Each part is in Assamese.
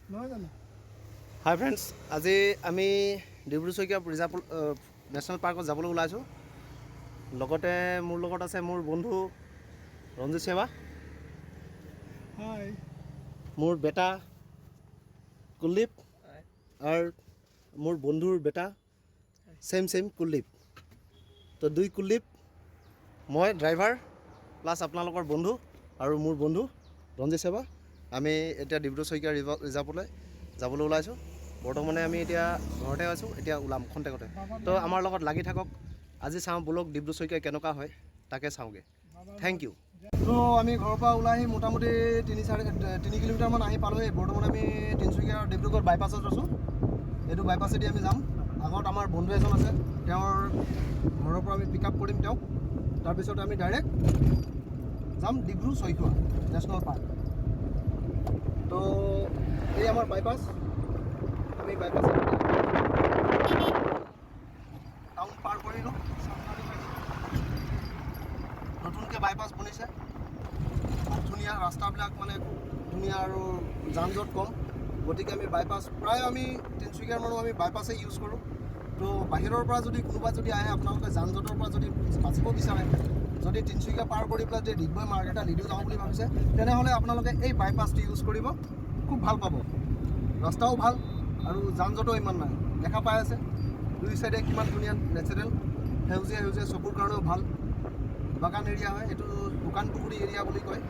হাই ফ্ৰেণ্ডছ, আজি আমি ডিব্ৰু চৈখোৱা ৰিজাৰ্ভ নেশ্যনেল পাৰ্কত যাবলৈ ওলাইছোঁ। লগতে মোৰ লগত আছে মোৰ বন্ধু ৰঞ্জিত সেৱা, মোৰ বেটা কুলদীপ আৰু মোৰ বন্ধুৰ বেটা চেম কুলদীপ। তো দুই কুলদীপ, মই ড্ৰাইভাৰ প্লাছ আপোনালোকৰ বন্ধু আৰু মোৰ বন্ধু ৰঞ্জিত সেৱা। আমি এতিয়া ডিব্ৰু চৈখোৱা ৰিজাৰ্ভলৈ যাবলৈ ওলাইছোঁ। বৰ্তমানে আমি এতিয়া ঘৰতে আছোঁ, এতিয়া ওলাম খন্তেকতে। তো আমাৰ লগত লাগি থাকক, আজি চাওঁ বলক ডিব্ৰু চৈখোৱা কেনেকুৱা হয় তাকে চাওঁগৈ। Thank you. তো আমি ঘৰৰ পৰা ওলাই আহি মোটামুটি 3 কিলোমিটাৰমান আহি পালোঁহি। বৰ্তমান আমি তিনিচুকীয়া ডিব্ৰুগড় বাইপাছত আছোঁ। এইটো বাইপাছেদি আমি যাম। আগত আমাৰ বন্ধু এজন আছে, তেওঁৰ ঘৰৰ পৰা আমি পিক আপ কৰিম তেওঁক। তাৰপিছত আমি ডাইৰেক্ট যাম ডিব্ৰু চৈখোৱা নেশ্যনেল পাৰ্ক। তো এই আমাৰ বাইপাছ, আমি বাইপাছত টাউন পাৰ কৰিলোঁ। নতুনকৈ বাইপাছ বনিছে, খুব ধুনীয়া ৰাস্তাবিলাক, মানে খুব ধুনীয়া আৰু যান জঁট কম। গতিকে আমি বাইপাছ প্ৰায় আমি তিনিচুকীয়াৰ মানুহ আমি বাইপাছে ইউজ কৰোঁ। তো বাহিৰৰ পৰা যদি কোনোবা যদি আহে, আপোনালোকে যান জঁটৰ পৰা যদি বাচিব বিচাৰে, যদি তিনিচুকীয়া পাৰ কৰি পেলাই যদি ডিগবৈ মাৰ্কেট লিডু যাওঁ বুলি ভাবিছে, তেনেহ'লে আপোনালোকে এই বাইপাছটো ইউজ কৰিব, খুব ভাল পাব। ৰাস্তাও ভাল আৰু যান জঁটো ইমান নাই। দেখা পাই আছে দুই চাইডে কিমান ধুনীয়া নেচাৰেল, সেউজীয়া সেউজীয়া, চকুৰ কাৰণেও ভাল বাগান এৰিয়া হয়। এইটো দোকান পুখুৰী এৰিয়া বুলি কয়।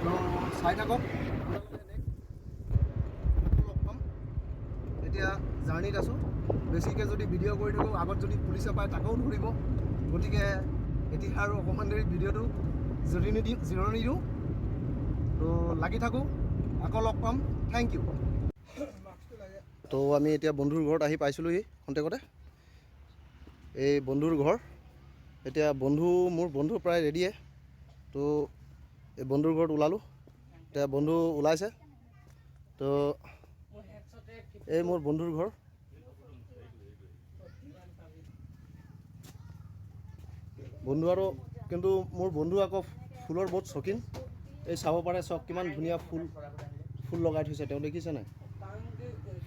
তো চাই থাকক, লগ পাম। এতিয়া জাৰ্ণিত আছোঁ। বেছিকৈ যদি ভিডিঅ' কৰি থাকোঁ, আগত যদি পুলিচে পায় তাকেও ধৰিব। গতিকে এতিয়া আৰু অকণমান দেৰি ভিডিঅ'টো জিৰণি দিওঁ। তো লাগি থাকোঁ, আকৌ লগ পাম। Thank you. তো আমি এতিয়া বন্ধুৰ ঘৰত আহি পাইছিলোঁহি খন্তেকতে। এই বন্ধুৰ ঘৰ। এতিয়া মোৰ বন্ধু প্ৰায় ৰেডিয়ে। তো এই বন্ধুৰ ঘৰত ওলালোঁ। এতিয়া বন্ধু ওলাইছে। তো এই মোৰ বন্ধুৰ ঘৰ। বন্ধু আৰু কিন্তু মোৰ বন্ধু আকৌ ফুলৰ বহুত চৌকিন। এই চাব পাৰে, চব কিমান ধুনীয়া ফুল লগাই থৈছে তেওঁ, দেখিছে নাই?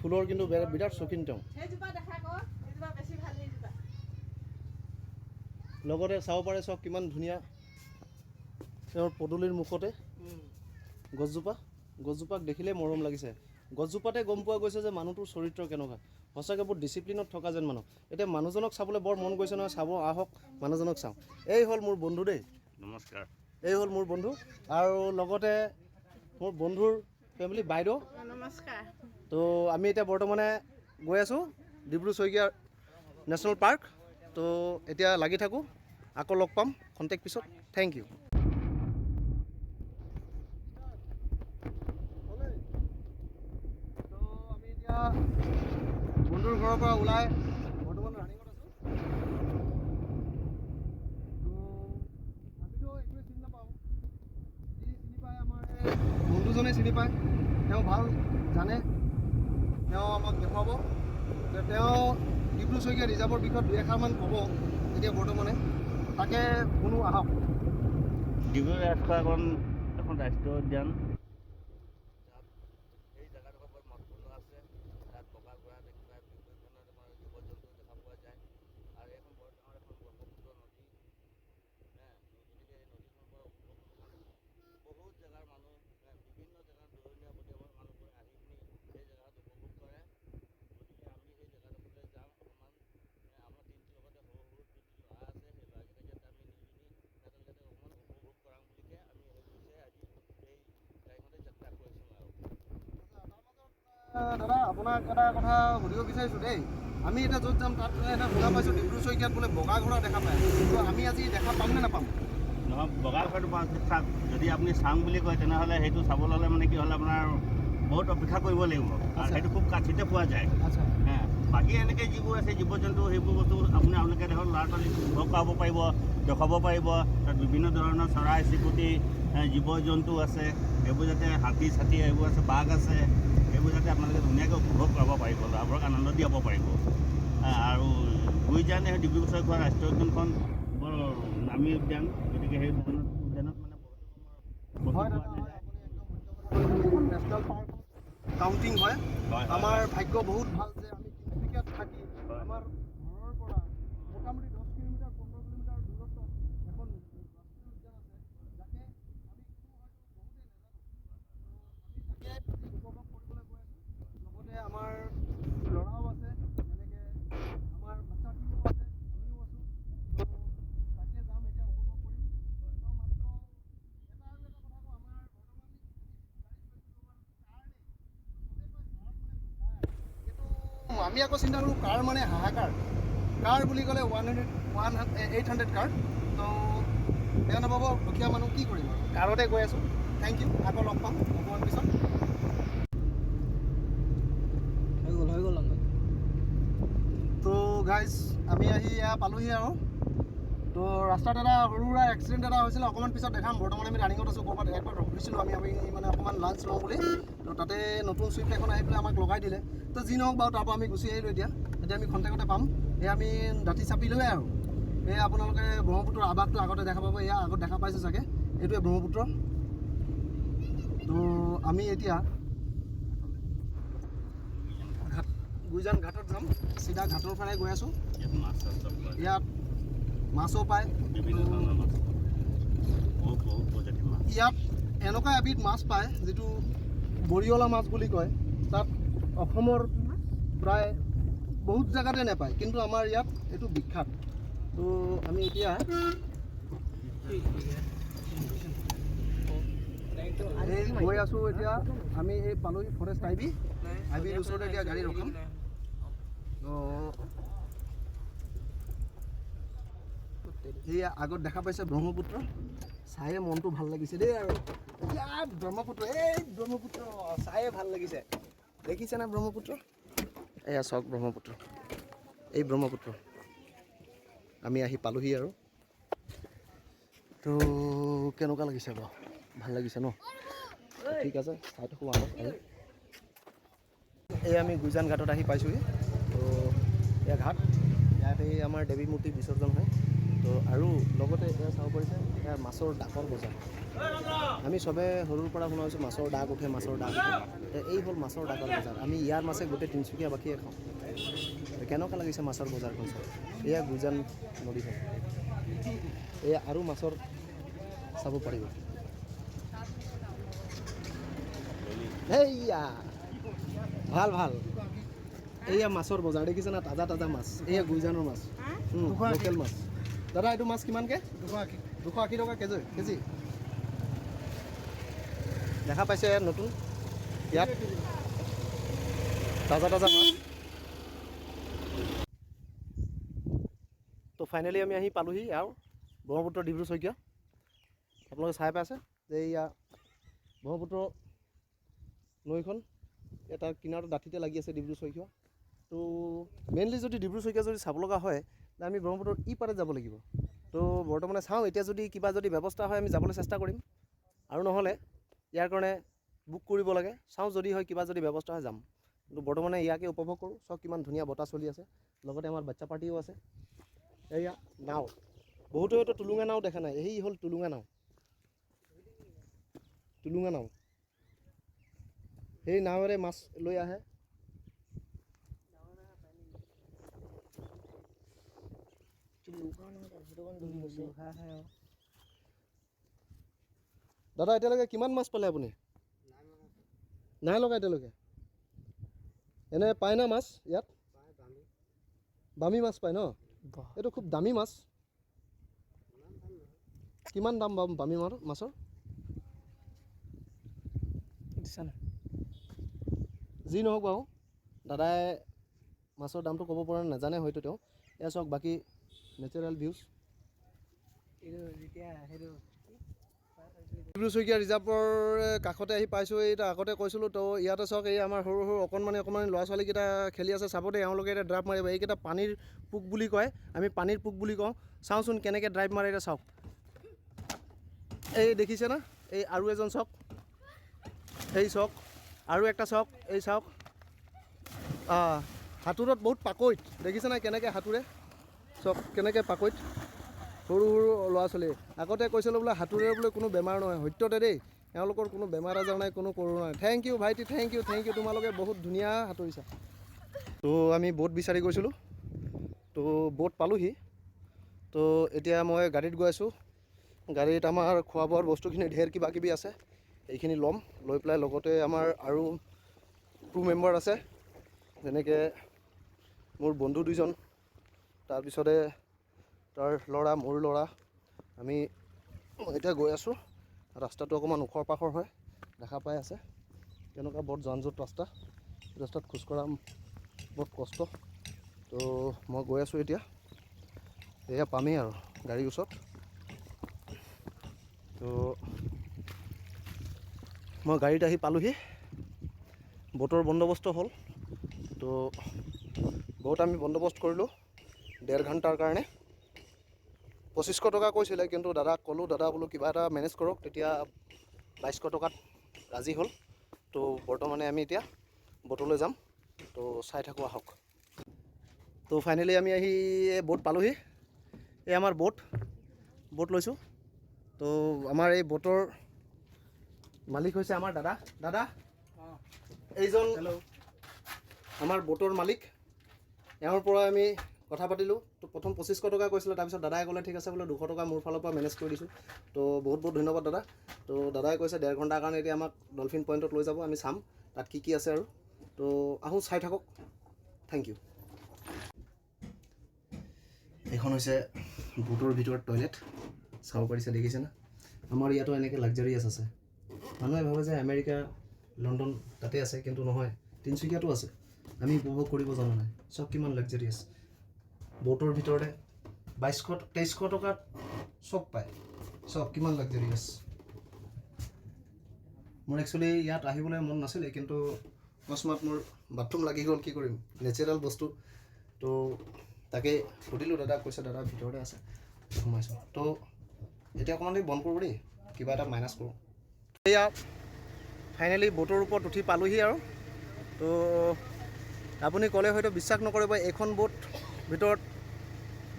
ফুলৰ কিন্তু বিৰাট চৌকিন তেওঁ। লগতে চাব পাৰে চব কিমান ধুনীয়া তেওঁৰ পদূলিৰ মুখতে গছজোপাক দেখিলে মৰম লাগিছে। গছজোপাতে গম পোৱা গৈছে যে মানুহটোৰ চৰিত্ৰ কেনেকুৱা। সঁচাকৈ বহুত ডিচিপ্লিনত থকা যেন মানুহ। এতিয়া মানুহজনক চাবলৈ বৰ মন গৈছে নহয়, চাব আহক, মানুহজনক চাওঁ। এই হ'ল মোৰ বন্ধু দেই, নমস্কাৰ। এই হ'ল মোৰ বন্ধু। আৰু লগতে মোৰ বন্ধুৰ ফেমিলি বাইদেউ, নমস্কাৰ। তো আমি এতিয়া বৰ্তমানে গৈ আছোঁ ডিব্ৰু চৈখোৱা নেশ্যনেল পাৰ্ক। তো এতিয়া লাগি থাকোঁ, আকৌ লগ পাম খন্তেক পিছত। Thank you. তো আমি এতিয়া বন্ধুৰ ঘৰৰ পৰা ওলাই বৰ্তমান ৰানিঙত আছোঁ। তো আমিতো একোৱে চিনি নাপাওঁ, যি চিনি পায় আমাৰ এই বন্ধুজনে চিনি পায়। তেওঁ ভাল জানে, তেওঁ আমাক দেখুৱাব। তেওঁ ডিব্ৰু চৈখোৱা ৰিজাৰ্ভৰ বিষয়ত 2-এষাৰমান ক'ব এতিয়া বৰ্তমানে। তাকে শুনো, আহক। ডিব্ৰু ৰাজখোৱা এখন ৰাষ্ট্ৰীয় উদ্যান। এই জেগাডোখৰ বৰ মহত্বপূৰ্ণ আছে। তাত বগা ঘোঁৰা দেখা, বিভিন্ন ধৰণৰ জীৱ জন্তু দেখা পোৱা যায়। আৰু এইখন বৰ ডাঙৰ এখন ব্ৰহ্মপুত্ৰ নদী। গতিকে এই নদীখনৰ পৰা উপভোগ কৰিবলৈ বহুত জেগাৰ মানুহ, বিভিন্ন জেগাৰ দূৰণীয়া বদিয়াবৰ মানুহবোৰ আহি পিনি সেই জেগাত উপভোগ কৰে। গতিকে আমি সেই জেগাডোখৰলৈ যাম অকণমান। আমাৰ তিনিটিৰ লগতে সৰু সৰু তিনিটি ল'ৰা আছে, সেই ল'ৰাকেইটাকে আমি নি পিনি সিহঁতকেইটাকে অকণমান উপভোগ কৰাম বুলিকে আমি অৱশ্যে আজি এই গাড়ীখনতে যাত্ৰা কৰিছোঁ আৰু। দাদা, আপোনাক এটা কথা সুধিব বিচাৰিছোঁ দেই। আমি এতিয়া য'ত যাম তাত এটা শুনা পাইছোঁ ডিব্ৰু চৈখোৱাত বোলে বগা ঘোঁৰা দেখা পায়। তো আমি আজি দেখা পাম নে নাপাম? নহয়, বগা ঘোঁৰাটো চাওক, যদি আপুনি চাওঁ বুলি কয় তেনেহ'লে সেইটো চাবলৈ হ'লে মানে কি হ'ল, আপোনাৰ বহুত অপেক্ষা কৰিব লাগিব। আৰু সেইটো খুব কাঠিতে পোৱা যায়। আচ্ছা। বাকী এনেকৈ যিবোৰ আছে জীৱ জন্তু, সেইবোৰ বস্তু আপোনালোকে ধৰক ল'ৰা ছোৱালীক উপভোগ কৰাব পাৰিব, দেখুৱাব পাৰিব। তাত বিভিন্ন ধৰণৰ চৰাই চিৰিকটি, জীৱ জন্তু আছে। এইবোৰ যাতে হাতী চাতী এইবোৰ আছে, বাঘ আছে, এইবোৰ যাতে আপোনালোকে ধুনীয়াকৈ উপভোগ কৰিব পাৰিব, ল'ৰাবোৰক আনন্দ দিয়াব পাৰিব। আৰু গুইজান এই ডিব্ৰু চৈখোৱা ৰাষ্ট্ৰীয় উদ্যানখন বৰ নামী উদ্যান। গতিকে সেই উদ্যানত মানে বহুত হয় দাদা, হয়, আপুনি একদম সত্য কথা কৈছে। এইখন নেশ্যনেল পাৰ্ক, কাউণ্টিং হয়। হয়, আমাৰ হয়। ভাগ্য বহুত ভাল যে আমি তিনিচুকীয়াত থাকি আমাৰ ঘৰৰ পৰা মোটামুটি 10 কিলোমিটাৰ 15 কিলোমিটাৰ দূৰত্বত এখন ৰাষ্ট্ৰীয় উদ্যান আছে, যাকে আমি কোনো হয়তো বহুতেই নাজানো। তো আমি তাকে উপভোগ কৰিবলৈ গৈ আছোঁ। লগতে আমাৰ ল'ৰাও আছে, যেনেকৈ আমাৰ বাচ্চাটিও আছে, আমিও আছোঁ। তো তাকে যাম এতিয়া উপভোগ কৰিম। তো মাত্ৰ এটা আৰু এটা কথা কওঁ, আমাৰ বৰ্তমান আমি আকৌ চিন্তা কৰোঁ কাৰ মানে হাহাকাৰ। কাৰ বুলি ক'লে 800 কাৰ। তো বেয়া নাপাব দুখীয়া মানুহ, কি কৰিম আৰু কাৰতে গৈ আছোঁ। থেংক ইউ, আকৌ লগ পাম অকণমান পিছত। হৈ গ'ল তো গাইজ আমি আহি এয়া পালোহি আৰু। তো ৰাস্তাত এটা সৰু সুৰা এক্সিডেণ্ট এটা হৈছিলে, অকণমান পিছত দেখাম। বৰ্তমান আমি ৰানিঙত আছোঁ, ক'ৰবাত একবাৰ ৰখিছিলোঁ আমি মানে অকণমান লাঞ্চ লওঁ বুলি। তো তাতে নতুন চুইফ্ট এখন আহি পেলাই আমাক লগাই দিলে। তো যি নহওক বাৰু, তাৰপৰা আমি গুচি আহিলোঁ। এতিয়া আমি খন্তেকতে পাম। এয়া আমি দাঁতি চাপিলোৱে আৰু। এয়া আপোনালোকে ব্ৰহ্মপুত্ৰৰ আৱাসটো আগতে দেখা পাব। এয়া আগত দেখা পাইছোঁ চাগে, এইটোৱে ব্ৰহ্মপুত্ৰ। তো আমি এতিয়া গুইজান ঘাটত যাম। চিধা ঘাটৰ ফালে গৈ আছোঁ। ইয়াত মাছ চাছ চব পায়। ইয়াত মাছো পায়, বিভিন্ন ধৰণৰ মাছ বহুত প্ৰজাতিৰ মাছ। ইয়াত এনেকুৱা এবিধ মাছ পায় যিটো বৰিয়লা মাছ বুলি কয়। তাত অসমৰ প্ৰায় বহুত জেগাতে নাপায়, কিন্তু আমাৰ ইয়াত এইটো বিখ্যাত। তো আমি এতিয়া এই গৈ আছোঁ। এতিয়া আমি এই পালোহি ফৰেষ্ট আইবিৰ ওচৰতে এতিয়া গাড়ী ৰখাম। এই আগত দেখা পাইছে ব্ৰহ্মপুত্ৰ, চায়ে মনটো ভাল লাগিছে দেই। আৰু ইয়াত ব্ৰহ্মপুত্ৰ, এই ব্ৰহ্মপুত্ৰ চায়ে ভাল লাগিছে। দেখিছেনে ব্ৰহ্মপুত্ৰ? এয়া চাওক ব্ৰহ্মপুত্ৰ, এই ব্ৰহ্মপুত্ৰ। আমি আহি পালোহি আৰু। তো কেনেকুৱা লাগিছে বাৰু? ভাল লাগিছে ন? ঠিক আছে, চাই থাকোঁ আৰু। এই আমি গুইজান ঘাটত আহি পাইছোঁহি। তো এয়া ঘাট, ইয়াতে আমাৰ দেৱী মূৰ্তি বিসৰ্জন হয়। তো আৰু লগতে এয়া চাব পাৰিছে, এয়া মাছৰ ডাকৰ বজাৰ। আমি চবে সৰুৰ পৰা শুনা হৈছোঁ মাছৰ ডাক উঠে, মাছৰ ডাক উঠে। এই হ'ল মাছৰ ডাকৰ বজাৰ। আমি ইয়াৰ মাছে গোটেই তিনিচুকীয়াবাসীয়ে খাওঁ। কেনেকুৱা লাগিছে মাছৰ বজাৰখন চাই? এয়া গুইজান নদীখন। এয়া আৰু মাছৰ চাব পাৰিব। এইয়া ভাল ভাল, এইয়া মাছৰ বজাৰ দেখিছে না? তাজা তাজা মাছ, এইয়া গুইজানৰ মাছ, লোকেল মাছ। দাদা এইটো মাছ কিমানকৈ? 280 টকা কেজি। দেখা পাইছে নতুন ইয়াত তাজা তাজা মাছ। তো ফাইনেলি আমি আহি পালোহি আৰু ব্ৰহ্মপুত্ৰ ডিব্ৰু চৈখোৱা। আপোনালোকে চাই পাইছে যে এয়া ব্ৰহ্মপুত্ৰ নৈখন, তাৰ কিনাৰত দাঁতিতে লাগি আছে ডিব্ৰু চৈখোৱা। তো মেইনলি যদি ডিব্ৰু চৈখোৱা যদি চাব লগা হয়, তেতিয়া আমি ব্ৰহ্মপুত্ৰৰ পাৰে যাব লাগিব। তো বৰ্তমানে চাওঁ, এতিয়া যদি কিবা যদি ব্যৱস্থা হয় আমি যাবলৈ চেষ্টা কৰিম, আৰু নহ'লে ইয়াৰ কাৰণে বুক কৰিব লাগে। চাওঁ যদি হয় কিবা যদি ব্যৱস্থা হয় যাম, কিন্তু বৰ্তমানে ইয়াকে উপভোগ কৰোঁ। চাওক কিমান ধুনীয়া বতাহ চলি আছে, লগতে আমাৰ বাচ্চা পাৰ্টিও আছে। এয়া নাও, বহুতে হয়তো টুলুঙা নাও দেখা নাই, এই হ'ল টুলুঙা নাও। সেই নাৱেৰে মাছ লৈ আহে। দাদা এতিয়ালৈকে কিমান মাছ পালে আপুনি? নাই লগা এতিয়ালৈকে? এনে পায় না মাছ ইয়াত? বামী মাছ পায় ন? এইটো খুব দামী মাছ। কিমান দাম বামী মাছৰ? যি নহওক বাৰু, দাদাই মাছৰ দামটো ক'ব পৰা নাজানে হয়তো তেওঁ। এয়া চাওক বাকী নেচাৰেল ভিউজ। ডিব্ৰু চৈখোৱা ৰিজাৰ্ভৰ কাষতে আহি পাইছোঁ। এইটো আগতে কৈছিলোঁ। তো ইয়াতে চাওক, এই আমাৰ সৰু সৰু অকণমানি ল'ৰা ছোৱালীকেইটা খেলি আছে। চাব দেই, এওঁলোকে এতিয়া ড্ৰাইভ মাৰিব। এইকেইটা পানীৰ পোক বুলি কয়, আমি পানীৰ পোক বুলি কওঁ। চাওঁচোন কেনেকৈ ড্ৰাইভ মাৰে এতিয়া চাওক। এই দেখিছে না? এই আৰু এজন চাওক, এই চাওক, আৰু একটা চাওক, এই চাওক। সাঁতোৰত বহুত পাকৈত, দেখিছে নাই কেনেকৈ সাঁতোৰে? চাওক কেনেকৈ পাকৈত, সৰু সৰু ল'ৰা ছোৱালী। আগতে কৈছিলোঁ বোলে সাঁতোৰে বোলে কোনো বেমাৰ নহয়, সত্যতে দেই। এওঁলোকৰ কোনো বেমাৰ আজাৰ নাই, কোনো কৰোণা নাই। থেংক ইউ ভাইটি, থেংক ইউ তোমালোকে বহুত ধুনীয়া সাঁতুৰিছা। তো আমি বোট বিচাৰি গৈছিলোঁ, তো বোট পালোঁহি। তো এতিয়া মই গাড়ীত গৈ আছোঁ। গাড়ীত আমাৰ খোৱা বোৱাৰ বস্তুখিনি ঢেৰ কিবা কিবি আছে, এইখিনি ল'ম। লৈ পেলাই লগতে আমাৰ আৰু ক্ৰু মেম্বাৰ আছে, যেনেকৈ মোৰ বন্ধু দুজন, তাৰপিছতে তাৰ ল'ৰা, মোৰ ল'ৰা। আমি এতিয়া গৈ আছোঁ। ৰাস্তাটো অকণমান ওখৰ পাখৰ হয়, দেখা পাই আছে কেনেকুৱা বৰ যান জঁট ৰাস্তা। ৰাস্তাত খোজকঢ়া বহুত কষ্ট। তো মই গৈ আছোঁ এতিয়া, এয়া পামেই আৰু গাড়ীৰ ওচৰত। তো মই গাড়ীত আহি পালোঁহি, বোটৰ বন্দবস্ত হ'ল। তো বহুত আমি বন্দবস্ত কৰিলোঁ 1.5 ঘণ্টাৰ কাৰণে। 2500 টকা কৈছিলে, কিন্তু দাদাক ক'লোঁ, দাদা বোলো কিবা এটা মেনেজ কৰক। তেতিয়া 2200 টকাত ৰাজি হ'ল। তো বৰ্তমানে আমি এতিয়া বোটলৈ যাম। তো চাই থাকোঁ আহক। তো ফাইনেলি আমি আহি এই বোট পালোঁহি। এই আমাৰ বোট লৈছোঁ। তো আমাৰ এই বোটৰ মালিক হৈছে আমাৰ দাদা। দাদা, এইজন আমাৰ বোটৰ মালিক। এওঁৰ পৰা আমি কথা পাতিলোঁ। তো প্ৰথম 2500 টকা কৈছিলে, তাৰপিছত দাদাই ক'লে ঠিক আছে বোলে 200 টকা মোৰ ফালৰ পৰা মেনেজ কৰি দিছোঁ। তো বহুত বহুত ধন্যবাদ দাদা। তো দাদাই কৈছে 1.5 ঘণ্টাৰ কাৰণে এতিয়া আমাক ডলফিন পইণ্টত লৈ যাব, আমি চাম তাত কি কি আছে আৰু। তো আহোঁ, চাই থাকক। Thank you. এইখন হৈছে বোটৰ ভিতৰত টয়লেট, চাব পাৰিছে, দেখিছেনে? আমাৰ ইয়াতো এনেকৈ লাক্সাৰিয়াছ আছে। মানুহে ভাবে যে আমেৰিকা, লণ্ডন তাতে আছে, কিন্তু নহয়, তিনিচুকীয়াতো আছে। আমি উপভোগ কৰিব জনা নাই। চব কিমান লাক্সাৰিয়াছ। বোটৰ ভিতৰতে 2200-2300 টকাত চব পায়। চব কিমান লাক্সাৰিয়াছ। মোৰ একচুৱেলি ইয়াত আহিবলৈ মন নাছিলে, কিন্তু অকস্মাত মোৰ বাথৰুম লাগি গ'ল, কি কৰিম, নেচাৰেল বস্তু। তো তাকে সুধিলোঁ দাদাক, কৈছে দাদা ভিতৰতে আছে, সোমাইছোঁ। তো এতিয়া অকণমান দেৰি বন্ধ কৰোঁ দেই, কিবা এটা মাইনাছ কৰোঁ। এয়া ফাইনেলি বোটৰ ওপৰত উঠি পালোঁহি আৰু। তো আপুনি ক'লে হয়তো বিশ্বাস নকৰিব, এইখন বোট ভিতৰত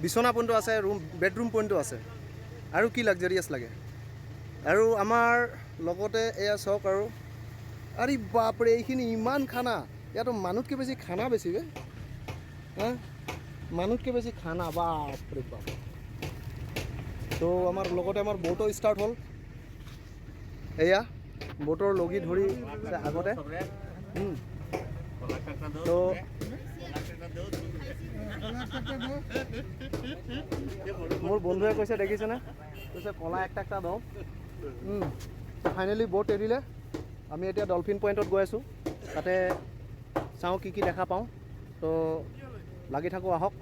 বিচনা পইণ্টো আছে, বেডৰুম পইণ্টো আছে। আৰু কি লাক্সাৰিয়াছ লাগে। আৰু আমাৰ লগতে এয়া চাওক আৰু, আৰে বাপৰে, এইখিনি ইমান খানা। ইয়াতো মানুহতকৈ বেছি খানা বেছি বে, মানুহতকৈ বেছি খানা, বাপৰে বাপ। তো আমাৰ লগতে আমাৰ বোটো ষ্টাৰ্ট হ'ল। এয়া বোটৰ লগি ধৰি আগতে। তো মোৰ বন্ধুৱে কৈছে, দেখিছেনে, কৈছে কলা একটা দাও। ফাইনেলি বোট এৰিলে। আমি এতিয়া ডলফিন পইণ্টত গৈ আছোঁ, তাতে চাওঁ কি কি দেখা পাওঁ। তো লাগি থাকোঁ আহক।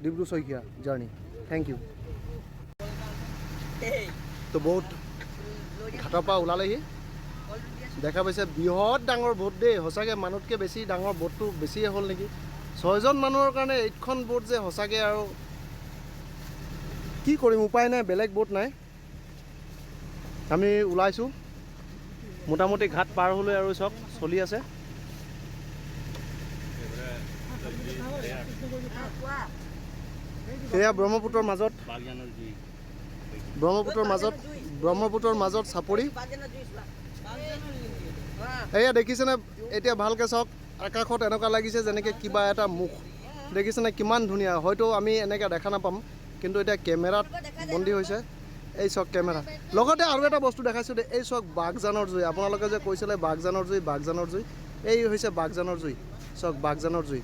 Dibru Saikia journey. Thank you. তো বহুত ঘাটৰ পৰা ওলালেহি, দেখা পাইছে বৃহৎ ডাঙৰ বোট দেই। সঁচাকৈ মানুহতকৈ বেছি ডাঙৰ বোটটো বেছিয়ে হ'ল নেকি। 6জন মানুহৰ কাৰণে 8খন বোট যে সঁচাকৈ আৰু কি কৰিম, উপায় নাই, বেলেগ বোট নাই। আমি ওলাইছোঁ, মোটামুটি ঘাট পাৰ হ'লে আৰু চব চলি আছে। এয়া ব্ৰহ্মপুত্ৰৰ মাজত চাপৰি। এয়া দেখিছেনে, এতিয়া ভালকৈ চাওক, আকাশত এনেকুৱা লাগিছে যেনেকৈ কিবা এটা মুখ। দেখিছেনে কিমান ধুনীয়া। হয়তো আমি এনেকৈ দেখা নাপাম, কিন্তু এতিয়া কেমেৰাত বন্দী হৈছে। এই চাওক কেমেৰা। লগতে আৰু এটা বস্তু দেখাইছোঁ দেই, এই চাওক বাঘজানৰ জুই। আপোনালোকে যে কৈছিলে বাঘজানৰ জুই, এই হৈছে বাঘজানৰ জুই। চাওক বাঘজানৰ জুই।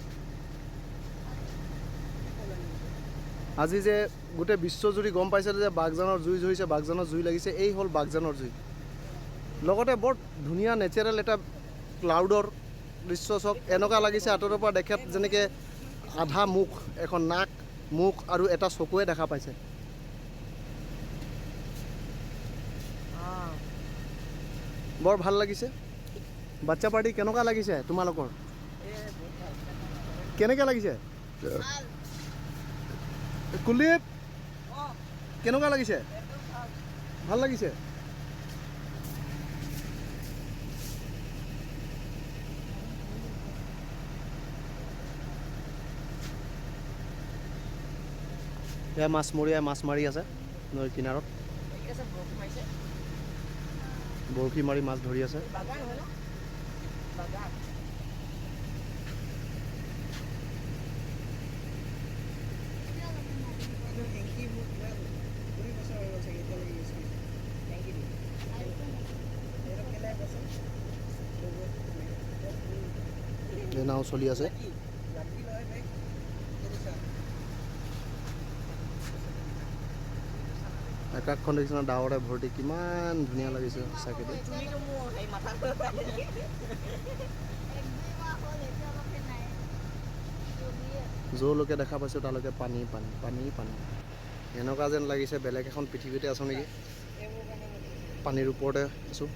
আজি যে গোটেই বিশ্বজুৰি গম পাইছে যে বাঘজানৰ জুই ধৰিছে, বাঘজানৰ জুই লাগিছে, এই হ'ল বাঘজানৰ জুই। লগতে বৰ ধুনীয়া নেচাৰেল এটা ক্লাউডৰ দৃশ্য। চাওক এনেকুৱা লাগিছে আঁতৰৰ পৰা দেখাত যেনেকৈ আধা মুখ, এখন নাক, মুখ আৰু এটা চকুৱে দেখা পাইছে। বৰ ভাল লাগিছে। বাচ্চা পাৰ্টি কেনেকুৱা লাগিছে তোমালোকৰ? কেনেকৈ লাগিছে কুলদীপ? কেনেকুৱা লাগিছে? ভাল লাগিছে। এয়া মাছমৰীয়াই মাছ মাৰি আছে নৈৰ কিনাৰত। বৰশী মাৰি মাছ ধৰি আছে। এই নাও চলি আছে। আকাশখন দেখিছে ডাৱৰে ভৰ্তি, কিমান ধুনীয়া লাগিছে সঁচাকৈ দেই। য'লৈকে দেখা পাইছোঁ তালৈকে পানী পানী পানী পানী, এনেকুৱা যেন লাগিছে বেলেগ এখন পৃথিৱীতে আছোঁ নেকি, পানীৰ ওপৰতে আছোঁ।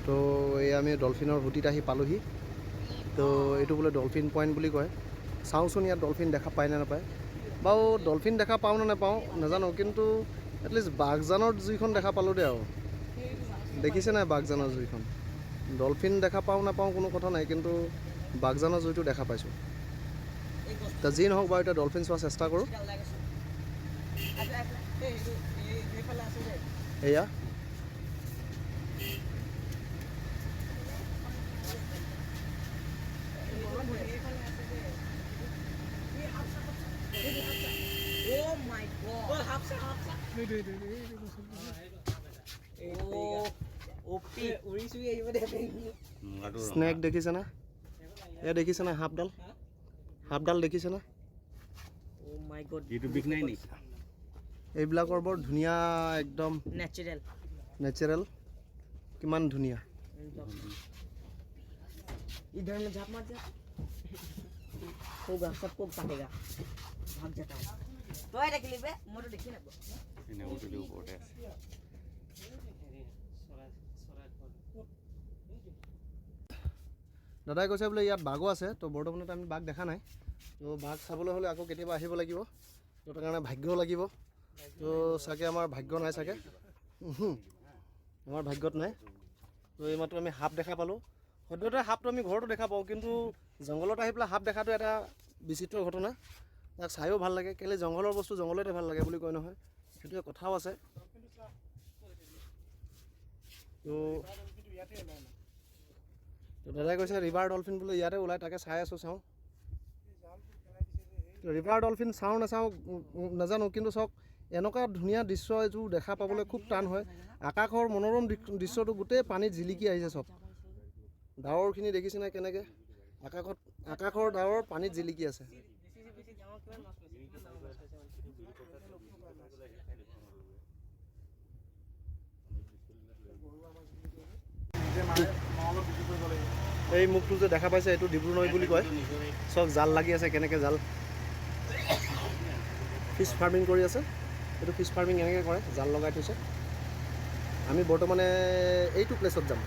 তো এই আমি ডলফিনৰ সুঁতিত আহি পালোহি। তো এইটো বোলে ডলফিন পইণ্ট বুলি কয়। চাওঁচোন ইয়াত ডলফিন দেখা পায় নে নাপায়। বাৰু ডলফিন দেখা পাওঁ নে নাপাওঁ নাজানো, কিন্তু এটলিষ্ট বাঘজানৰ জুইখন দেখা পালোঁ দে। আৰু দেখিছে নাই বাঘজানৰ জুইখন? ডলফিন দেখা পাওঁ নাপাওঁ কোনো কথা নাই, কিন্তু বাঘজানৰ জুইটো দেখা পাইছোঁ। তা যি নহওক বাৰু এতিয়া ডলফিন চোৱাৰ চেষ্টা কৰোঁ। এয়া স্নেক দেখিছে না? এয়া দেখিছে না সাপডাল? সাপডাল দেখিছে না? এইবিলাকৰ বৰ ধুনীয়া, একদম নেচাৰেল, কিমান ধুনীয়া। इधर में झाप मार दिया होगा, सबको काटेगा, भाग जाता है। तो है देख लीबे मोटो देखी ना এনে উঠলি ওপৰতে আছে। দাদাই কৈছে বোলে ইয়াত বাঘো আছে। তো বৰ্তমানত আমি বাঘ দেখা নাই। তো বাঘ চাবলৈ হ'লে আকৌ কেতিয়াবা আহিব লাগিব। তো তাৰ কাৰণে ভাগ্যও লাগিব। তো চাগে আমাৰ ভাগ্য নাই চাগে, আমাৰ ভাগ্যত নাই। তো এইমাত্ৰ আমি সাপ দেখা পালোঁ। সদ্যহতে সাপটো আমি ঘৰতো দেখা পাওঁ, কিন্তু জংঘলত আহি পেলাই সাপ দেখাটো এটা বিচিত্ৰ ঘটনা। তাক চায়ো ভাল লাগে, কেলৈ জংঘলৰ বস্তু জংঘলতে ভাল লাগে বুলি কয় নহয়, সেইটোৱে কথাও আছে। তো দাদাই কৈছে ৰিভাৰ ডলফিন বোলে ইয়াতে ওলায়, তাকে চাই আছোঁ, চাওঁ। ৰিভাৰ ডলফিন চাওঁ নাচাওঁ নাজানো, কিন্তু চাওক এনেকুৱা ধুনীয়া দৃশ্য এইটো দেখা পাবলৈ খুব টান হয়। আকাশৰ মনোৰম দৃশ্যটো গোটেই পানীত জিলিকি আহিছে চব। ডাৱৰখিনি দেখিছে নাই কেনেকৈ? আকাশৰ ডাৱৰ পানীত জিলিকি আছে। এই মুখটো যে দেখা পাইছে এইটো ডিব্ৰু নৈ বুলি কয়। চব জাল লাগি আছে, কেনেকৈ জাল ফিছ ফাৰ্মিং কৰি আছে। এইটো ফিছ ফাৰ্মিং এনেকৈ কৰে, জাল লগাই থৈছে। আমি বৰ্তমানে এইটো প্লেচত যাম।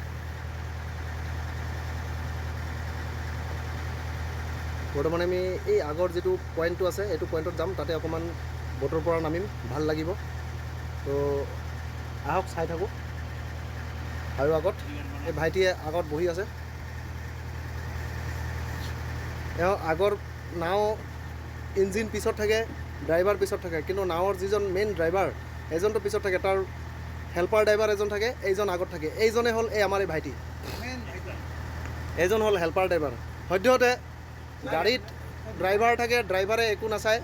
বৰ্তমানে আমি এই আগৰ যিটো পইণ্টটো আছে এইটো পইণ্টত যাম, তাতে অকণমান ব'টৰ পৰা নামিম, ভাল লাগিব। তো আহক চাই থাকোঁ। আৰু আগত এই ভাইটিয়ে আগত বহি আছে। এওঁ আগৰ নাও ইঞ্জিন পিছত থাকে, ড্ৰাইভাৰ পিছত থাকে, কিন্তু নাৱৰ যিজন মেইন ড্ৰাইভাৰ এজনটো পিছত থাকে, তাৰ হেল্পাৰ ড্ৰাইভাৰ এজন থাকে, এইজন আগত থাকে। এইজনে হ'ল এই আমাৰ এই ভাইটি, এইজন হ'ল হেল্পাৰ ড্ৰাইভাৰ। সদ্যহতে গাড়ীত ড্ৰাইভাৰ থাকে, ড্ৰাইভাৰে একো নাচায়,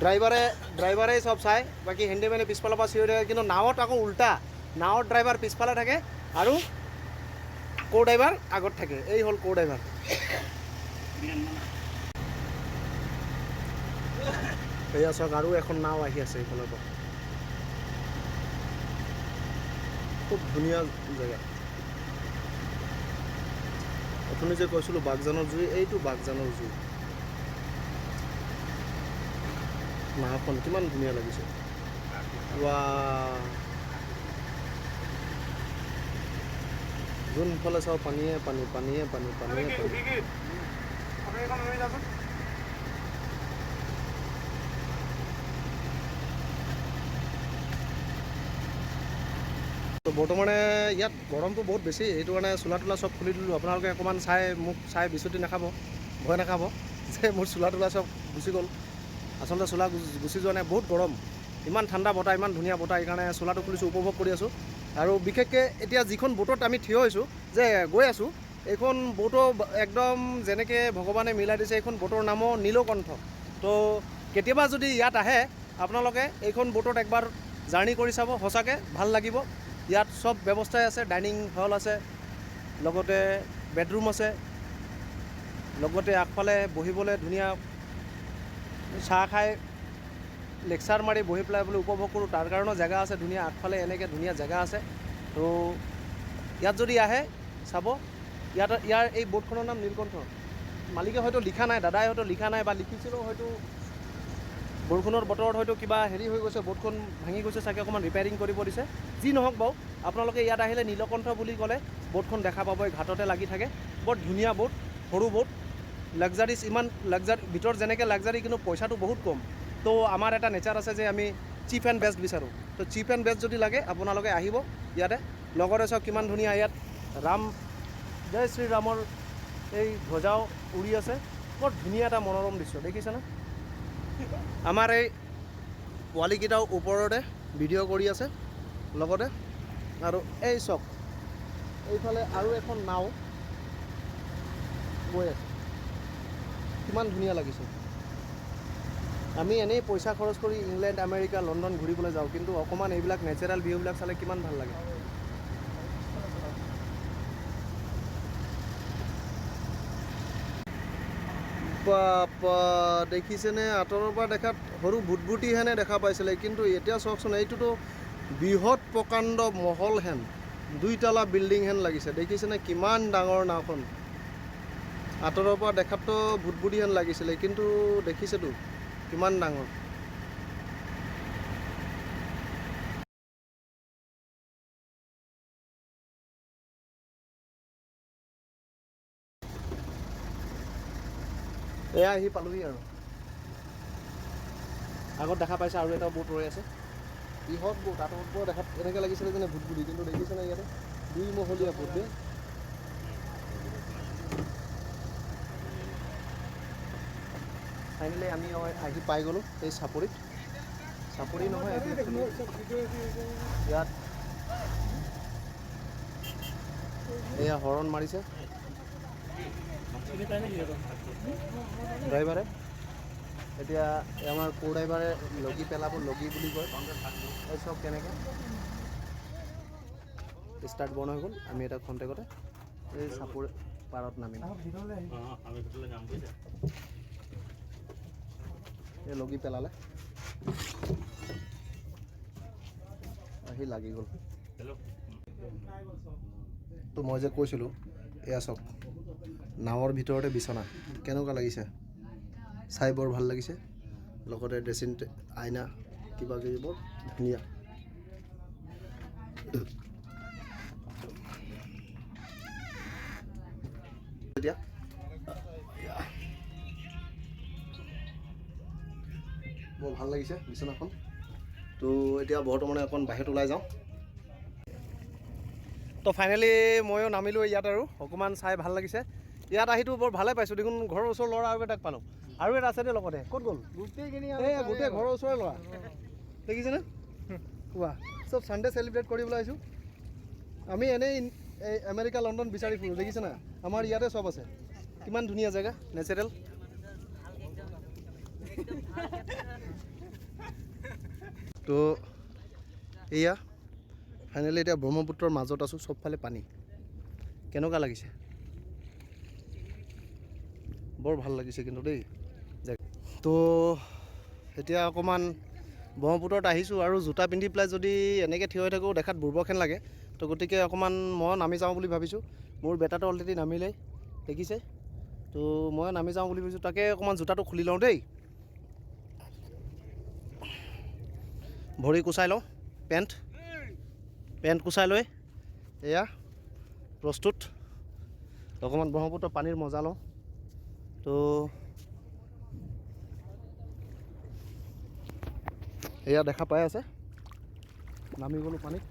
ড্ৰাইভাৰেই চব চায়, বাকী হেণ্ডিমেনে পিছফালৰ পৰা চিঞৰি থাকে। কিন্তু নাৱত আকৌ উল্টা, নাৱৰ ড্ৰাইভাৰ পিছফালে থাকে আৰু কো ড্ৰাইভাৰ আগত থাকে। এই হ'ল কো ড্ৰাইভাৰ। এয়া চাওক আৰু এখন নাও আহি আছে এইফালৰ পৰা। খুব ধুনীয়া জেগা। অথনি যে কৈছিলোঁ বাঘজানৰ জুই, এইটো বাঘজানৰ জুই। নাওখন কিমান ধুনীয়া লাগিছে। যোনফালে চাওঁ পানীয়ে পানী, পানীয়ে পানী, পানীয়ে পানী। তো বৰ্তমানে ইয়াত গৰমটো বহুত বেছি, সেইটো কাৰণে চোলা তোলা চব খুলি দিলোঁ। আপোনালোকে অকণমান চাই মোক চাই বিচুতি নাখাব, ভয় নাখাব। যে মোৰ চোলা তোলা চব গুচি গ'ল। আচলতে চোলা গুচি যোৱা নাই, বহুত গৰম, ইমান ঠাণ্ডা বতাহ, ইমান ধুনীয়া বতাহ, সেইকাৰণে চোলাটো খুলিছোঁ, উপভোগ কৰি আছোঁ। আৰু বিশেষকৈ এতিয়া যিখন বোটত আমি থিয় হৈছোঁ, যে গৈ আছোঁ, এইখন বোটো একদম যেনেকৈ ভগৱানে মিলাই দিছে, এইখন বোটৰ নামো নীলকণ্ঠ। তো কেতিয়াবা যদি ইয়াত আহে আপোনালোকে এইখন বোটত একবাৰ জাৰ্ণি কৰি চাব, সঁচাকৈ ভাল লাগিব। ইয়াত চব ব্যৱস্থাই আছে, ডাইনিং হল আছে, লগতে বেডৰুম আছে, লগতে আগফালে বহিবলৈ ধুনীয়া চাহ খাই লেকচাৰ মাৰি বহি পেলাই বোলে উপভোগ কৰোঁ, তাৰ কাৰণেও জেগা আছে ধুনীয়া। আগফালে এনেকৈ ধুনীয়া জেগা আছে। তো ইয়াত যদি আহে চাব, ইয়াৰ এই বোটখনৰ নাম নীলকণ্ঠ। মালিকে হয়তো লিখা নাই, দাদাই হয়তো লিখা নাই, বা লিখিছিলোঁ হয়তো বৰষুণৰ বতৰত হয়তো কিবা হেৰি হৈ গৈছে, বোটখন ভাঙি গৈছে চাগে, অকণমান ৰিপেয়াৰিং কৰিব দিছে। যি নহওক বাৰু, আপোনালোকে ইয়াত আহিলে নীলকণ্ঠ বুলি ক'লে বোটখন দেখা পাব, এই ঘাটতে লাগি থাকে। বৰ ধুনীয়া বোট, সৰু বোট, লাক্সাৰিছ, ইমান লাক্সাৰি, ভিতৰত যেনেকৈ লাক্সাৰি কিন্তু পইচাটো বহুত কম। তো আমাৰ এটা নেচাৰ আছে যে আমি চিপ এণ্ড বেষ্ট বিচাৰোঁ। তো চিপ এণ্ড বেষ্ট যদি লাগে আপোনালোকে আহিব ইয়াতে। লগতে চাওক কিমান ধুনীয়া, ইয়াত ৰাম, জয় শ্ৰীৰামৰ এই ধ্বজাও উৰি আছে। বৰ ধুনীয়া এটা মনোৰম দৃশ্য, দেখিছেনে? আমাৰ এই পোৱালিকেইটাও ওপৰতে ভিডিঅ' কৰি আছে লগতে। আৰু এই চাওক, এইফালে আৰু এখন নাও গৈ আছে, কিমান ধুনীয়া লাগিছে। আমি এনেই পইচা খৰচ কৰি ইংলেণ্ড, আমেৰিকা, লণ্ডন ঘূৰিবলৈ যাওঁ, কিন্তু অকণমান এইবিলাক নেচাৰেল ভিউবিলাক চালে কিমান ভাল লাগে। বাপা দেখিছেনে? আঁতৰৰ পৰা দেখাত সৰু ভুটভুটিহেনে দেখা পাইছিলে, কিন্তু এতিয়া চাওকচোন, এইটোতো বৃহৎ প্ৰকাণ্ড মহল হেন, 2 তলা বিল্ডিং হেন লাগিছে। দেখিছেনে কিমান ডাঙৰ নাওখন? আঁতৰৰ পৰা দেখাততো ভুটভুটি হেন লাগিছিলে, কিন্তু দেখিছেতো কিমান ডাঙৰ। এয়া আহি পালোহি আৰু। আগত দেখা পাইছে আৰু এটা বোট ৰৈ আছে, বৃহৎ বোট। আঁতৰৰ পৰা দেখাত এনেকৈ লাগিছিলে যেনে ভুটভুটি, কিন্তু দেখিছেনে ইয়াতে 2 মহলীয়া বোট দেই। ফাইনেলি আমি আহি পাই গ'লোঁ এই চাপৰিত। চাপৰি নহয়, এইটো ইয়াত এয়া হৰণ মাৰিছে ড্ৰাইভাৰে। এতিয়া আমাৰ কো ড্ৰাইভাৰে লগি পেলাব, লগি বুলি কয়। এই চব কেনেকৈ ষ্টাৰ্ট বন্ধ হৈ গ'ল। আমি এটা খন্তেকতে এই চাপৰি পাৰত নামিম। এই লগি পেলালে, আহি লাগি গ'ল। তো মই যে কৈছিলোঁ, এয়া চাওক নাৱৰ ভিতৰতে বিচনা, কেনেকুৱা লাগিছে চাই, বৰ ভাল লাগিছে। লগতে ড্ৰেছিং আইনা কিবা কিবি বৰ ধুনীয়া। এতিয়া বৰ ভাল লাগিছে বিচনাখন। তো এতিয়া বৰ্তমানে অকণ বাহিৰত ওলাই যাওঁ। তো ফাইনেলি ময়ো নামিলোঁ ইয়াত, আৰু অকণমান চাই ভাল লাগিছে। ইয়াত আহিতো বৰ ভালে পাইছোঁ। দেখোন ঘৰৰ ওচৰৰ ল'ৰা আৰু এটাক পালোঁ, আৰু এটা আছে দেই লগতে। ক'ত গ'ল? এই গোটেই ঘৰৰ ওচৰৰে ল'ৰা, দেখিছেনে? কোৱা, চব ছানডে চেলিব্ৰেট কৰিবলৈ আহিছোঁ। আমি এনেই এই আমেৰিকা, লণ্ডন বিচাৰি ফুৰোঁ, দেখিছে না? আমাৰ ইয়াতে চব আছে। কিমান ধুনীয়া জেগা, নেচাৰেল। তো এয়া ফাইনেলি এতিয়া ব্ৰহ্মপুত্ৰৰ মাজত আছোঁ, চবফালে পানী। কেনেকুৱা লাগিছে? বৰ ভাল লাগিছে কিন্তু দেই। তো এতিয়া অকণমান ব্ৰহ্মপুত্ৰত আহিছোঁ, আৰু জোতা পিন্ধি পেলাই যদি এনেকৈ থিয় হৈ থাকোঁ দেখাত বুৰ্বকহেন লাগে। তো গতিকে অকণমান মই নামি যাওঁ বুলি ভাবিছোঁ। মোৰ বেটাটো অলৰেডি নামিলেই, দেখিছে? তো মই নামি যাওঁ বুলি ভাবিছোঁ। তাকে অকণমান জোতাটো খুলি লওঁ দেই, ভৰি কুচাই লওঁ, পেণ্ট কুচাই লৈ এয়া প্ৰস্তুত। অকণমান ব্ৰহ্মপুত্ৰ পানীৰ মজা লওঁ। তো এয়া দেখা পাই আছে, নামি গ'লোঁ পানীত।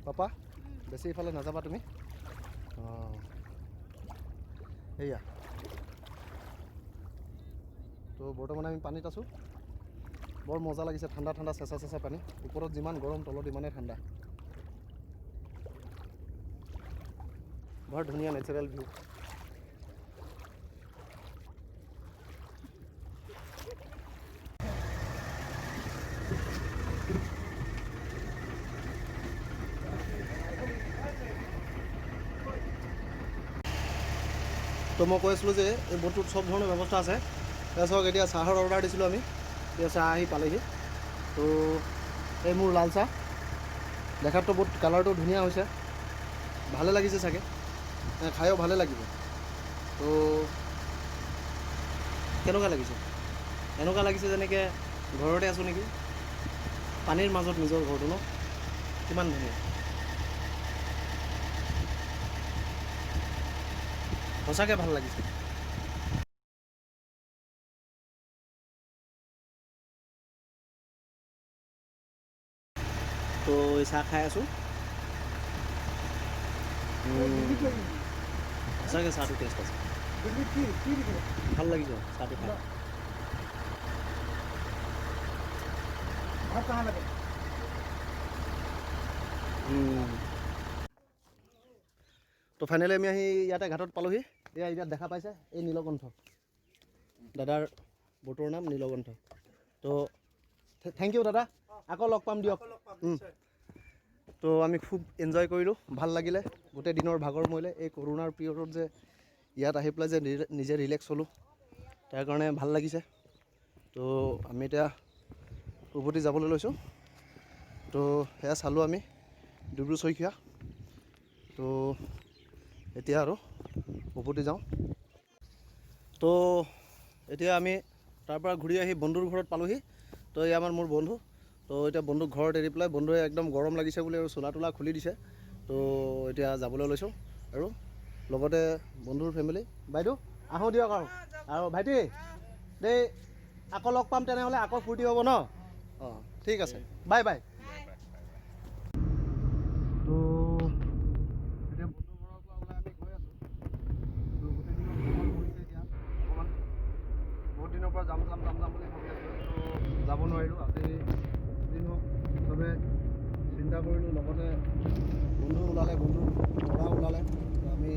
পাপা বেছি ইফালে নাযাবা তুমি। অঁ সেয়া তো বৰ্তমান আমি পানীত আছোঁ বৰ মজা লাগিছে ঠাণ্ডা ঠাণ্ডা চেঁচা চেঁচা পানী ওপৰত যিমান গৰম তলত ইমানেই ঠাণ্ডা বৰ ধুনীয়া নেচাৰেল ভিউ তো মই কৈ আছিলোঁ যে এই বোটটোত চব ধৰণৰ ব্যৱস্থা আছে তাৰপিছত এতিয়া চাহৰ অৰ্ডাৰ দিছিলোঁ আমি এতিয়া চাহ আহি পালেহি তো এই মোৰ লাল চাহ দেখাততো বহুত কালাৰটো ধুনীয়া হৈছে ভালে লাগিছে চাগে খায়ো ভালে লাগিব তো কেনেকুৱা লাগিছে এনেকুৱা লাগিছে যেনেকৈ ঘৰতে আছোঁ নেকি পানীৰ মাজত নিজৰ ঘৰটো ন কিমান ধুনীয়া সঁচাকৈ ভাল লাগিছে তো এই চাহ খাই আছোঁ সঁচাকৈ চাহটো টেষ্ট আছে ভাল লাগিছে চাহটো খাই তো ফাইনেলি আমি আহি ইয়াতে ঘাটত পালোহি এয়া ইয়াত দেখা পাইছে এই নীলকণ্ঠ দাদাৰ বোটৰ নাম নীলকণ্ঠ তো থেংক ইউ দাদা আকৌ লগ পাম দিয়ক তো আমি খুব এনজয় কৰিলোঁ ভাল লাগিলে গোটেই দিনৰ ভাগৰ মৰিলে এই কৰোণাৰ পিৰিয়ডত যে ইয়াত আহি পেলাই যে নিজে ৰিলেক্স হ'লোঁ তাৰ কাৰণে ভাল লাগিছে তো আমি এতিয়া উভতি যাবলৈ লৈছোঁ তো সেয়া চালোঁ আমি ডিব্ৰু চৈখোৱা তো এতিয়া আৰু উভতি যাওঁ তো এতিয়া আমি তাৰপৰা ঘূৰি আহি বন্ধুৰ ঘৰত পালোহি তো এই আমাৰ মোৰ বন্ধু তো এতিয়া বন্ধুক ঘৰত এৰি পেলাই বন্ধুৱে একদম গৰম লাগিছে বুলি আৰু চোলা তোলা খুলি দিছে তো এতিয়া যাবলৈ লৈছোঁ আৰু লগতে বন্ধুৰ ফেমিলি বাইদেউ আহোঁ দিয়ক আৰু ভাইটি দেই আকৌ লগ পাম তেনেহ'লে আকৌ ফূৰ্তি হ'ব ন অঁ ঠিক আছে বাই বাই তো এতিয়া বন্ধুৰ ঘৰৰ পৰা ওলাই আমি গৈ আছোঁ তো গোটেই দিনৰ ভ্ৰমণ কৰিছে এতিয়া অকণমান বহুত দিনৰ পৰা যাম বুলি ভাবি আছিলোঁ তো যাব নোৱাৰিলোঁ আজি দিন হওক চবে চিন্তা কৰিলোঁ লগতে বন্ধু ওলালে বন্ধু ল'ৰা ওলালে আমি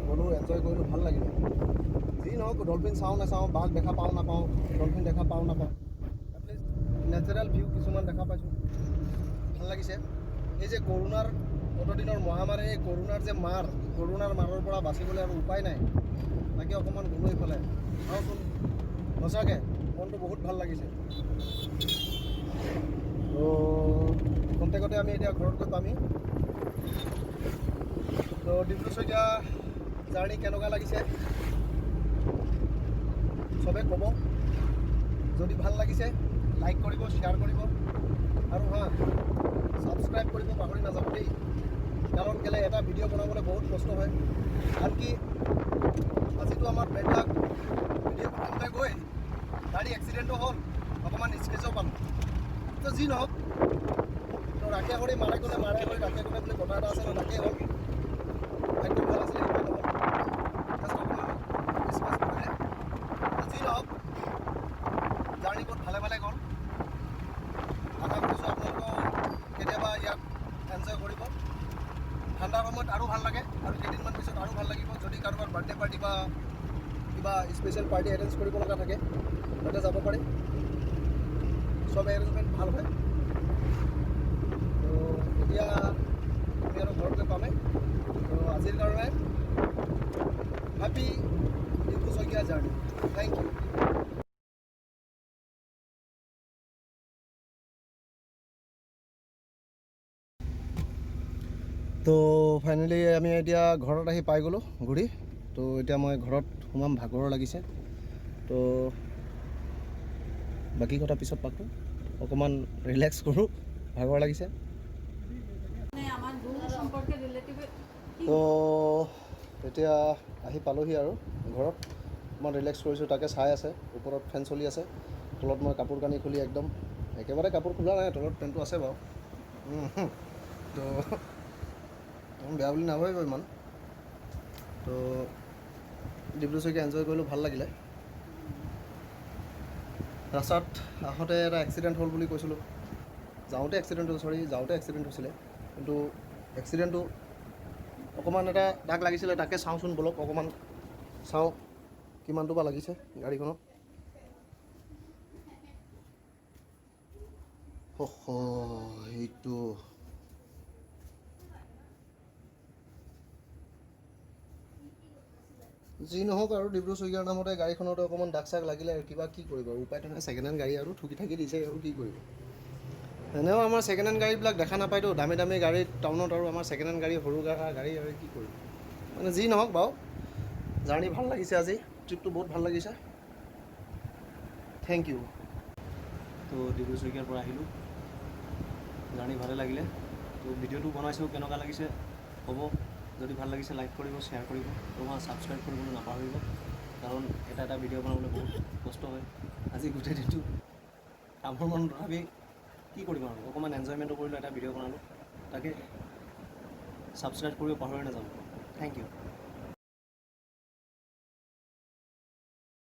গ'লোঁ এনজয় কৰিলোঁ ভাল লাগিলে যি নহওক ডলফিন চাওঁ নাচাওঁ বাঘ দেখা পাওঁ নাপাওঁ ডলফিন দেখা পাওঁ নাপাওঁ এটলিষ্ট নেচাৰেল ভিউ কিছুমান দেখা পাইছোঁ ভাল লাগিছে এই যে কৰোণাৰ অতদিনৰ মহামাৰী এই কৰোণাৰ যে কৰোণাৰ মাৰৰ পৰা বাচিবলৈ আৰু উপায় নাই তাকে অকণমান গ'লোঁ এইফালে চাওঁচোন সঁচাকৈ মনটো বহুত ভাল লাগিছে তো কণ্টেকতে আমি এতিয়া ঘৰত গৈ পামহি তো ডিব্ৰু চৈখোৱা জাৰ্ণি কেনেকুৱা লাগিছে চবে ক'ব যদি ভাল লাগিছে লাইক কৰিব শ্বেয়াৰ কৰিব আৰু ছাবস্ক্ৰাইব কৰিব পাহৰি নাযাব দেই কাৰণ কেলৈ এটা ভিডিঅ' বনাবলৈ বহুত কষ্ট হয় আনকি আজিতো আমাৰ বেডলাক ভিডিঅ' বনাওঁতে গৈ গাড়ী এক্সিডেণ্টো হ'ল অকণমান স্কেচো পালোঁ তো যি নহওক তো ৰাখে কৰি মাৰে গ'লে ৰাখে কৰি বুলি কথা এটা আছে ৰাখে হ'ল ভাগ্য ভাল আছিলে ইমান নহ'ল জাষ্ট অকণমান স্কেচ কৰিলে যি নহওক জাৰ্ণি বহুত ভালে ভালে গ'ল আশা কৰিছোঁ আপোনালোকেও কেতিয়াবা ইয়াত এনজয় কৰিব ঠাণ্ডাৰ সময়ত আৰু ভাল লাগে আৰু কেইদিনমান পিছত আৰু ভাল লাগিব যদি কাৰোবাৰ বাৰ্থডে পাৰ্টি বা কিবা স্পেচিয়েল পাৰ্টি এৰেঞ্জ কৰিব লগা থাকে তাতে যাব পাৰি চব এৰেঞ্জমেণ্ট ভাল হয় তো এতিয়া আমি আৰু ঘৰত গৈ পামেই তো আজিৰ কাৰণে happy Dibru Saikhowa journey thank you তো ফাইনেলি আমি এতিয়া ঘৰত আহি পাই গ'লোঁ ঘূৰি তো এতিয়া মই ঘৰত সোমাম ভাগৰ লাগিছে তো বাকী কথা পিছত পাতোঁ অকণমান ৰিলেক্স কৰোঁ ভাগৰ লাগিছে তো এতিয়া আহি পালোহি আৰু ঘৰত অকণমান ৰিলেক্স কৰিছোঁ তাকে চাই আছে ওপৰত ফেন চলি আছে তলত মই কাপোৰ কানি খুলি একদম একেবাৰে কাপোৰ খোলা নাই তলত ফেনটো আছে বাৰু তো বেয়া বুলি নাভাবিব ইমান তো ডিব্ৰু চৈখোৱা এনজয় কৰিলোঁ, ভাল লাগিলে। ৰাস্তাত আহোঁতে এটা এক্সিডেণ্ট হ'ল বুলি কৈছিলোঁ, যাওঁতে এক্সিডেণ্ট হৈছিলে, কিন্তু এক্সিডেণ্টটো অকণমান এটা দাগ লাগিছিলে, তাকে চাওঁচোন ব'লক, অকণমান চাওঁ কিমানটো বা লাগিছে গাড়ীখনত। সেইটো যি নহওক আৰু ডিব্ৰু চৈখোৱাৰ নামতে গাড়ীখনতে অকণমান দাগ চাগ লাগিলে আৰু কিবা কি কৰিব আৰু উপায়টো নাই, ছেকেণ্ড হেণ্ড গাড়ী আৰু ঠুকি ঠাকি দিছে আৰু কি কৰিব। এনেও আমাৰ ছেকেণ্ড হেণ্ড গাড়ীবিলাক দেখা নাপায়তো, দামী দামী গাড়ী টাউনত, আৰু আমাৰ ছেকেণ্ড হেণ্ড গাড়ী সৰু গাড়ী আৰু কি কৰিব। মানে যি নহওক বাৰু, জাৰ্ণি ভাল লাগিছে আজি, ট্ৰিপটো বহুত ভাল লাগিছে। Thank you. তো ডিব্ৰু চৈখোৱাৰ পৰা আহিলোঁ, জাৰ্ণি ভালে লাগিলে। তো ভিডিঅ'টো বনাইছোঁ, কেনেকুৱা লাগিছে হ'ব। যদি ভাল লাগিছে লাইক কৰিব, শ্বেয়াৰ কৰিব, তোমাৰ ছাবস্ক্ৰাইব কৰিবলৈ নাপাহৰিব, কাৰণ এটা ভিডিঅ' বনাবলৈ বহুত কষ্ট হয়। আজি গোটেই দিনটো কামৰ মন, তথাপি কি কৰিম আৰু অকণমান এনজয়মেণ্টো কৰিলোঁ, এটা ভিডিঅ' বনালোঁ, তাকে ছাবস্ক্ৰাইব কৰিব পাহৰি নাযাব। Thank U.